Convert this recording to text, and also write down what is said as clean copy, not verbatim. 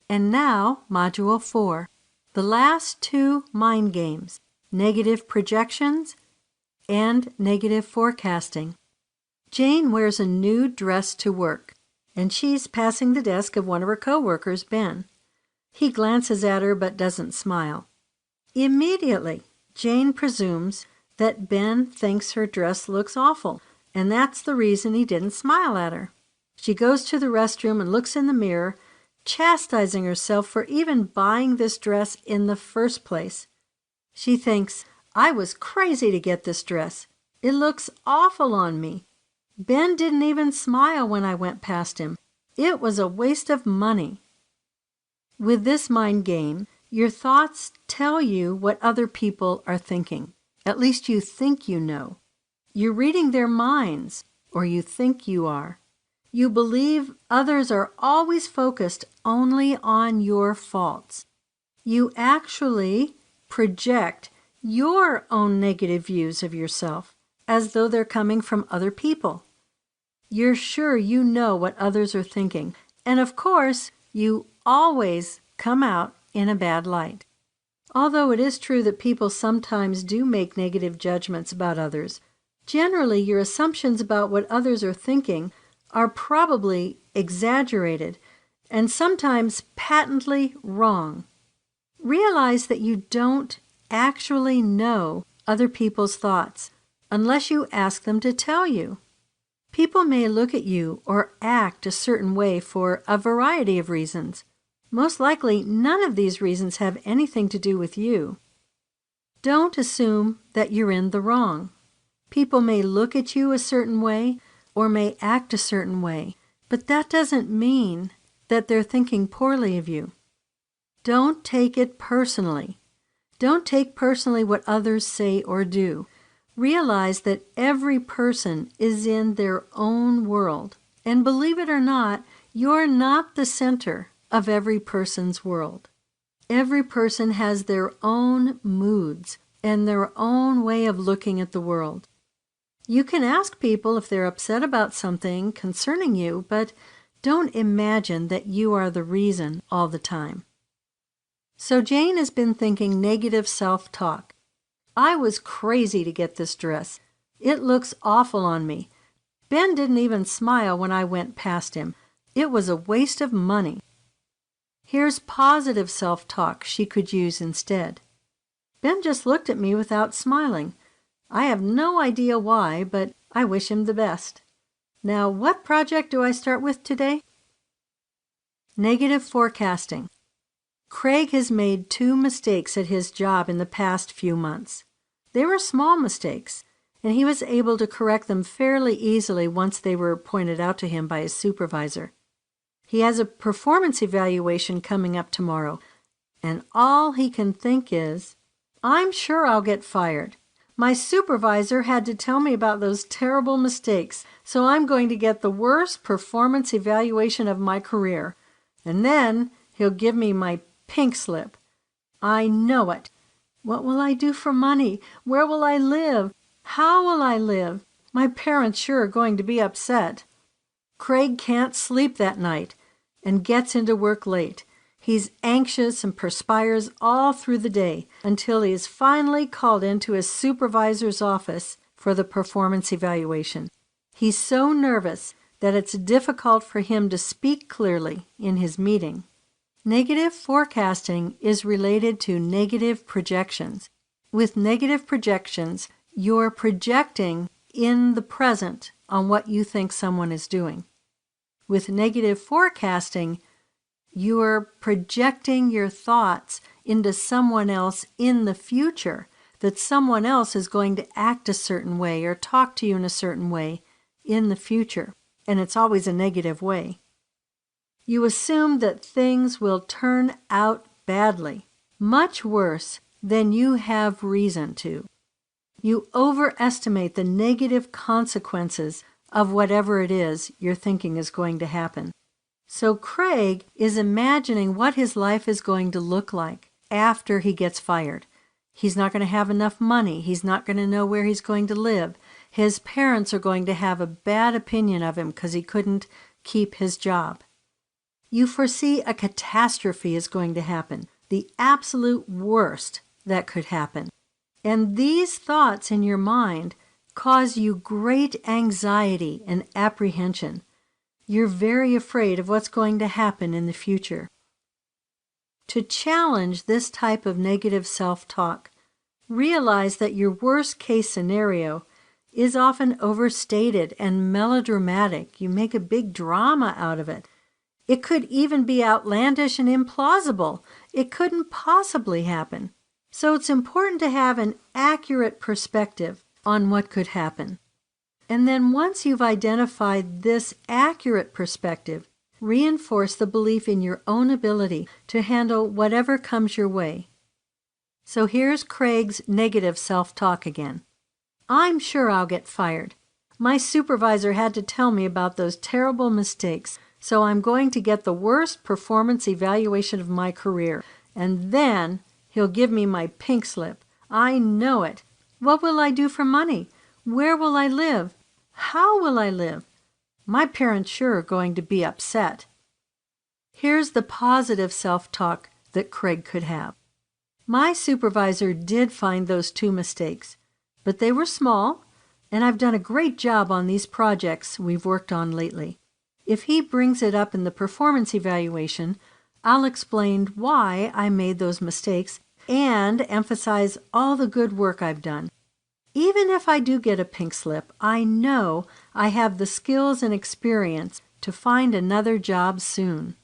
And now, Module 4, the last two mind games, negative projections and negative forecasting. Jane wears a new dress to work, and she's passing the desk of one of her co-workers, Ben. He glances at her but doesn't smile. Immediately, Jane presumes that Ben thinks her dress looks awful, and that's the reason he didn't smile at her. She goes to the restroom and looks in the mirror, chastising herself for even buying this dress in the first place. She thinks, I was crazy to get this dress. It looks awful on me. Ben didn't even smile when I went past him. It was a waste of money. With this mind game, your thoughts tell you what other people are thinking. At least you think you know. You're reading their minds, or you think you are. You believe others are always focused only on your faults. You actually project your own negative views of yourself as though they're coming from other people. You're sure you know what others are thinking, and of course, you always come out in a bad light. Although it is true that people sometimes do make negative judgments about others, generally your assumptions about what others are thinking are probably exaggerated and sometimes patently wrong. Realize that you don't actually know other people's thoughts unless you ask them to tell you. People may look at you or act a certain way for a variety of reasons. Most likely, none of these reasons have anything to do with you. Don't assume that you're in the wrong. People may look at you a certain way or may act a certain way, but that doesn't mean that they're thinking poorly of you. Don't take it personally. Don't take personally what others say or do. Realize that every person is in their own world, and believe it or not, you're not the center of every person's world. Every person has their own moods and their own way of looking at the world. You can ask people if they're upset about something concerning you, but don't imagine that you are the reason all the time. So Jane has been thinking negative self-talk. I was crazy to get this dress. It looks awful on me. Ben didn't even smile when I went past him. It was a waste of money. Here's positive self-talk she could use instead. Ben just looked at me without smiling. I have no idea why, but I wish him the best. Now, what project do I start with today? Negative forecasting. Craig has made 2 mistakes at his job in the past few months. They were small mistakes, and he was able to correct them fairly easily once they were pointed out to him by his supervisor. He has a performance evaluation coming up tomorrow, and all he can think is, I'm sure I'll get fired. My supervisor had to tell me about those terrible mistakes, so I'm going to get the worst performance evaluation of my career. And then he'll give me my pink slip. I know it. What will I do for money? Where will I live? How will I live? My parents sure are going to be upset. Craig can't sleep that night and gets into work late. He's anxious and perspires all through the day until he is finally called into his supervisor's office for the performance evaluation. He's so nervous that it's difficult for him to speak clearly in his meeting. Negative forecasting is related to negative projections. With negative projections, you're projecting in the present on what you think someone is doing. With negative forecasting, you're projecting your thoughts into someone else in the future, that someone else is going to act a certain way or talk to you in a certain way in the future, and it's always a negative way. You assume that things will turn out badly, much worse than you have reason to. You overestimate the negative consequences of whatever it is you're thinking is going to happen. So Craig is imagining what his life is going to look like after he gets fired. He's not going to have enough money. He's not going to know where he's going to live. His parents are going to have a bad opinion of him because he couldn't keep his job. You foresee a catastrophe is going to happen, the absolute worst that could happen. And these thoughts in your mind cause you great anxiety and apprehension. You're very afraid of what's going to happen in the future. To challenge this type of negative self-talk, realize that your worst-case scenario is often overstated and melodramatic. You make a big drama out of it. It could even be outlandish and implausible. It couldn't possibly happen. So it's important to have an accurate perspective on what could happen. And then once you've identified this accurate perspective, reinforce the belief in your own ability to handle whatever comes your way. So here's Craig's negative self-talk again. I'm sure I'll get fired. My supervisor had to tell me about those terrible mistakes, so I'm going to get the worst performance evaluation of my career, and then he'll give me my pink slip. I know it. What will I do for money? Where will I live? How will I live? My parents sure are going to be upset. Here's the positive self-talk that Craig could have. My supervisor did find those 2 mistakes, but they were small, and I've done a great job on these projects we've worked on lately. If he brings it up in the performance evaluation, I'll explain why I made those mistakes and emphasize all the good work I've done. Even if I do get a pink slip, I know I have the skills and experience to find another job soon.